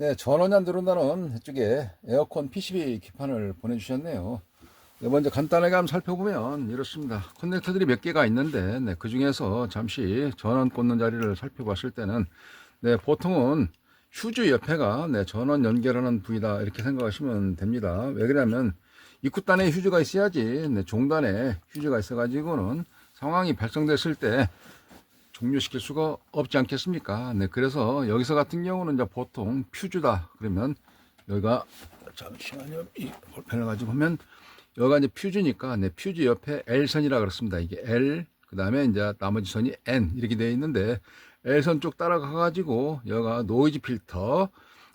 네, 전원이 안 들어온다는 이쪽에 에어컨 PCB 기판을 보내주셨네요. 네, 먼저 간단하게 한번 살펴보면 이렇습니다. 커넥터들이 몇 개가 있는데, 네, 그 중에서 잠시 전원 꽂는 자리를 살펴봤을 때는, 네, 보통은 휴즈 옆에가 네, 전원 연결하는 부위다 이렇게 생각하시면 됩니다. 왜 그러냐면 입구단에 휴즈가 있어야지 네, 종단에 휴즈가 있어가지고는 상황이 발생됐을 때 종료시킬 수가 없지 않겠습니까? 네, 그래서 여기서 같은 경우는 이제 보통 퓨즈다 그러면 여기가 잠시만요, 이 볼펜을 가지고 보면 여기가 이제 퓨즈니까 네, 퓨즈 옆에 L선이라 그렇습니다. 이게 L 그 다음에 이제 나머지 선이 N 이렇게 되어 있는데 L선 쪽 따라가 가지고 여기가 노이즈 필터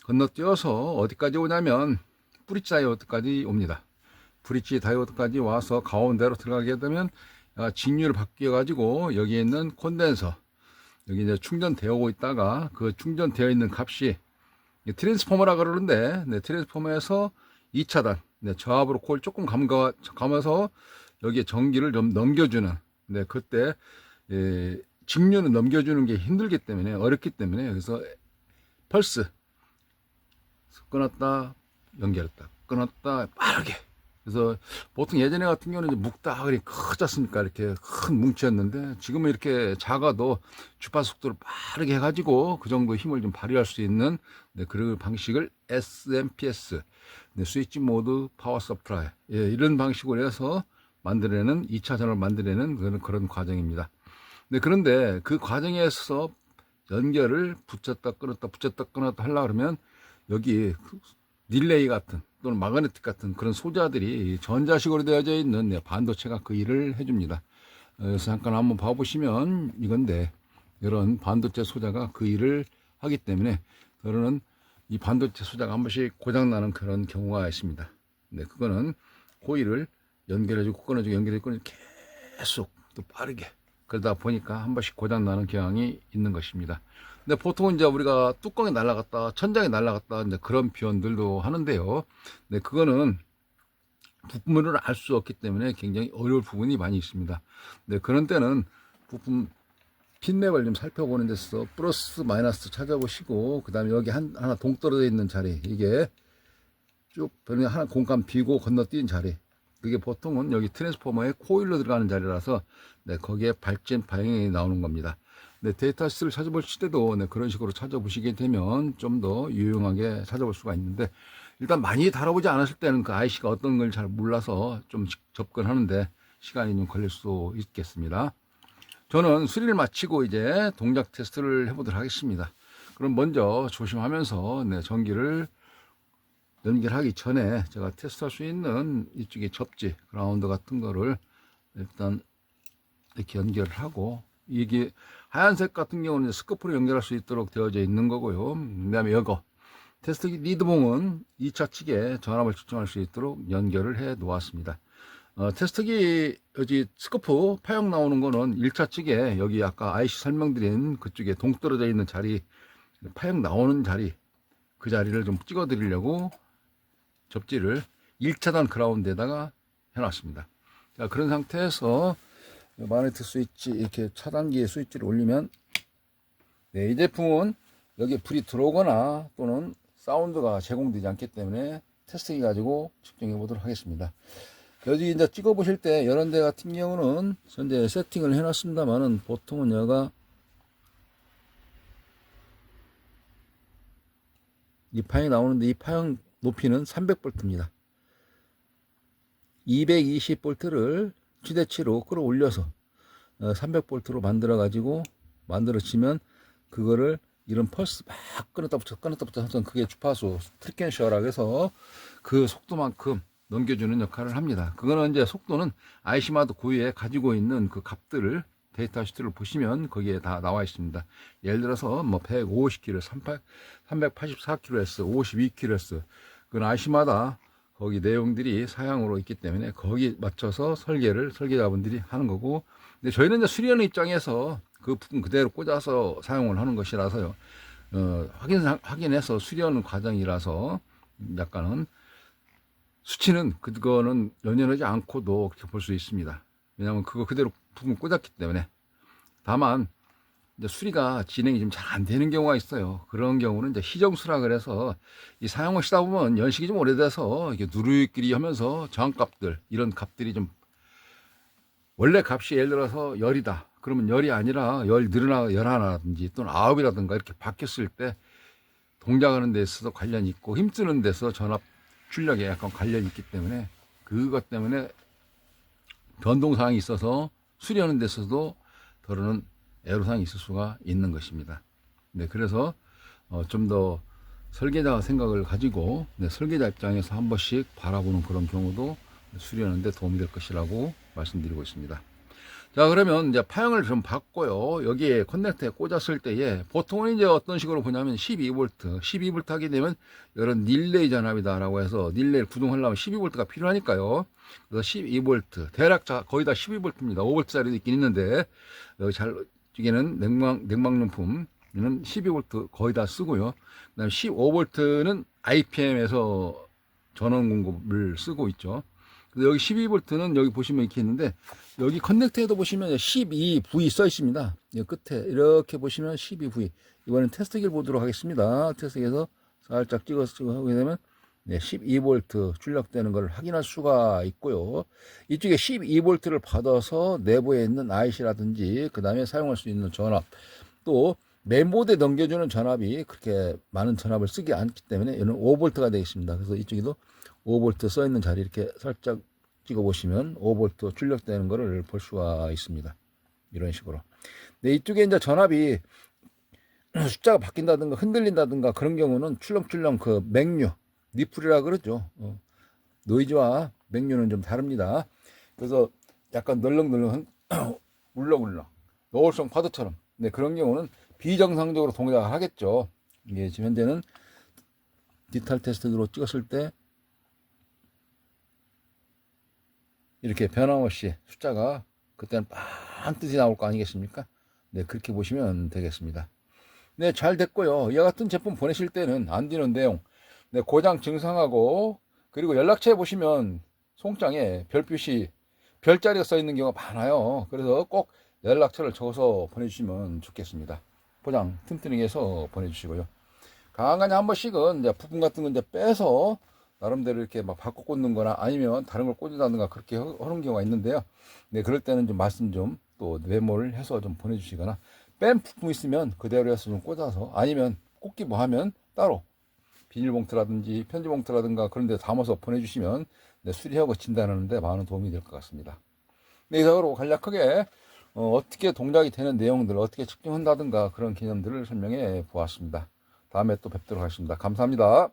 건너뛰어서 어디까지 오냐면 브릿지 다이오드까지 옵니다. 브릿지 다이오드까지 와서 가운데로 들어가게 되면 직류를 바뀌어 가지고 여기에 있는 콘덴서 여기 이제 충전되어 오고 있다가 그 충전되어 있는 값이 트랜스포머라 그러는데 네, 트랜스포머에서 2차단 네, 저압으로 코일 조금 감아서 여기에 전기를 좀 넘겨주는 네, 그때 직류는 넘겨주는 게 힘들기 때문에 어렵기 때문에 그래서 펄스 끊었다 연결했다 끊었다 빠르게 그래서 보통 예전에 같은 경우는 이제 묵다그리 크지 않습니까? 이렇게 큰 뭉치였는데 지금은 이렇게 작아도 주파 속도를 빠르게 해가지고 그 정도 힘을 좀 발휘할 수 있는 네, 그런 방식을 SMPS 네, 스위치 모드 파워 서플라이 이런 방식으로 해서 만들어내는 2차 전을 만들어내는 그런 과정입니다. 네, 그런데 그 과정에서 연결을 붙였다 끊었다 하려고 그러면 여기 릴레이 같은 또는 마그네틱 같은 그런 소자들이 전자식으로 되어져 있는 반도체가 그 일을 해줍니다. 그래서 잠깐 한번 봐보시면 이건데 이런 반도체 소자가 그 일을 하기 때문에 그러는 이 반도체 소자가 한 번씩 고장나는 그런 경우가 있습니다. 네, 그거는 코일을 연결해주고 끊어주고 연결해주고 계속 또 빠르게 그러다 보니까 한 번씩 고장나는 경향이 있는 것입니다. 근데 보통은 이제 우리가 뚜껑이 날아갔다, 천장이 날아갔다, 이제 그런 표현들도 하는데요. 네, 그거는 부품을 알 수 없기 때문에 굉장히 어려울 부분이 많이 있습니다. 네, 그런 때는 부품 핀맵을 좀 살펴보는 데서 플러스 마이너스 찾아보시고, 그 다음에 여기 하나 동떨어져 있는 자리, 이게 쭉 변이 하나 공간 비고 건너뛴 자리, 그게 보통은 여기 트랜스포머에 코일로 들어가는 자리라서 네, 거기에 발진 방향이 나오는 겁니다. 네, 데이터 시트를 찾아보실 때도 네, 그런 식으로 찾아보시게 되면 좀 더 유용하게 찾아볼 수가 있는데 일단 많이 다뤄보지 않았을 때는 그 IC가 어떤 걸 잘 몰라서 좀 접근하는데 시간이 좀 걸릴 수 있겠습니다. 저는 수리를 마치고 이제 동작 테스트를 해보도록 하겠습니다. 그럼 먼저 조심하면서 네, 전기를 연결하기 전에 제가 테스트할 수 있는 이쪽에 접지 그라운드 같은 거를 일단 이렇게 연결을 하고 이게 하얀색 같은 경우는 스코프로 연결할 수 있도록 되어져 있는 거고요. 그 다음에 이거 테스트기 리드봉은 2차 측에 전압을 측정할 수 있도록 연결을 해 놓았습니다. 테스트기 여기 스코프 파형 나오는 거는 1차 측에 여기 아까 IC 설명드린 그쪽에 동떨어져 있는 자리 파형 나오는 자리 그 자리를 좀 찍어 드리려고 접지를 1차단 그라운드에다가 해놨습니다. 자, 그런 상태에서 마그네틱 스위치 이렇게 차단기의 스위치를 올리면 네, 이 제품은 여기 불이 들어오거나 또는 사운드가 제공되지 않기 때문에 테스트기 가지고 측정해 보도록 하겠습니다. 여기 이제 찍어 보실 때 이런 데 같은 경우는 현재 세팅을 해 놨습니다만은 보통은 여가 이 파형이 나오는데 이 파형 높이는 300V입니다. 220V를 최대치로 끌어올려서 300V로 만들어 가지고 만들어지면 그거를 이런 펄스 막 끊었다 붙여 하던 그게 주파수 프리퀀시라고 해서 그 속도만큼 넘겨주는 역할을 합니다. 그거는 이제 속도는 IC마다 고유에 가지고 있는 그 값들을 데이터 시트를 보시면 거기에 다 나와 있습니다. 예를 들어서 뭐 150kHz, 384kHz, 52kHz 그건 IC마다 거기 내용들이 사양으로 있기 때문에 거기 맞춰서 설계자분들이 하는 거고, 근데 저희는 이제 수리하는 입장에서 그 부분 그대로 꽂아서 사용을 하는 것이라서요. 확인해서 수리하는 과정이라서 약간은 수치는 그거는 연연하지 않고도 볼 수 있습니다. 왜냐하면 그거 그대로 부분 꽂았기 때문에. 다만 이제 수리가 진행이 좀 잘 안 되는 경우가 있어요. 그런 경우는 이제 희정수라 그래서 이 사용하시다 보면 연식이 좀 오래돼서 이게 누르끼리 하면서 저항값들, 이런 값들이 좀 원래 값이 예를 들어서 열이다. 그러면 열이 아니라 열 늘어나 열 하나라든지 또는 아홉이라든가 이렇게 바뀌었을 때 동작하는 데 있어서 관련이 있고 힘쓰는 데서 전압 출력에 약간 관련이 있기 때문에 그것 때문에 변동사항이 있어서 수리하는 데 있어서도 더러는 애로사항이 있을 수가 있는 것입니다. 네, 그래서 좀 더 설계자 생각을 가지고 설계자 입장에서 한 번씩 바라보는 그런 경우도 수리하는 데 도움이 될 것이라고 말씀드리고 있습니다. 자, 그러면 이제 파형을 좀 받고요. 여기에 커넥터에 꽂았을 때에 보통은 이제 어떤 식으로 보냐면 12V, 12V 하게 되면 이런 릴레이 전압이다라고 해서 릴레이를 구동하려면 12V가 필요하니까요. 그래서 12V, 대략 거의 다 12V입니다. 5V짜리도 있긴 있는데 여기 잘 이게는 냉방용품은 12V 거의 다 쓰고요. 그다음 15V는 IPM에서 전원 공급을 쓰고 있죠. 여기 12V는 여기 보시면 이렇게 있는데 여기 커넥터에도 보시면 12V 써 있습니다. 여기 끝에 이렇게 보시면 12V. 이번엔 테스트기를 보도록 하겠습니다. 테스트기에서 살짝 찍어서 하게 되면 12V 출력되는 걸 확인할 수가 있고요. 이쪽에 12V를 받아서 내부에 있는 IC라든지 그 다음에 사용할 수 있는 전압, 또 메인보드에 넘겨주는 전압이 그렇게 많은 전압을 쓰지 않기 때문에 이는 5V가 되겠습니다. 그래서 이쪽에도 5V 써 있는 자리 이렇게 살짝 찍어 보시면 5V 출력되는 것을 볼 수가 있습니다. 이런 식으로. 네, 이쪽에 이제 전압이 숫자가 바뀐다든가 흔들린다든가 그런 경우는 출렁출렁 그 맥류, 니플이라 그러죠. 노이즈와 맥류는 좀 다릅니다. 그래서 약간 널렁널렁 울렁울렁 노을성 파도처럼, 네, 그런 경우는 비정상적으로 동작을 하겠죠. 이게 지금 현재는 디지털 테스트기로 찍었을 때 이렇게 변함없이 숫자가 그때는 반뜻이 나올 거 아니겠습니까? 네, 그렇게 보시면 되겠습니다. 네, 잘 됐고요. 이와 같은 제품 보내실 때는 안 되는 내용, 네, 고장 증상하고, 그리고 연락처에 보시면 송장에 별표시, 별자리가 써 있는 경우가 많아요. 그래서 꼭 연락처를 적어서 보내주시면 좋겠습니다. 포장 튼튼하게 해서 보내주시고요. 간간히 한 번씩은 이제 부품 같은 거 이제 빼서 나름대로 이렇게 막 바꿔 꽂는 거나 아니면 다른 걸 꽂는다든가 그렇게 하는 경우가 있는데요. 네, 그럴 때는 좀 말씀 좀 또 메모를 해서 좀 보내주시거나 뺀 부품 있으면 그대로 해서 좀 꽂아서, 아니면 꽂기 뭐 하면 따로 비닐봉투라든지 편지봉투라든가 그런 데 담아서 보내주시면 네, 수리하고 진단하는 데 많은 도움이 될 것 같습니다. 네, 이상으로 간략하게 어떻게 동작이 되는 내용들, 어떻게 측정한다든가 그런 개념들을 설명해 보았습니다. 다음에 또 뵙도록 하겠습니다. 감사합니다.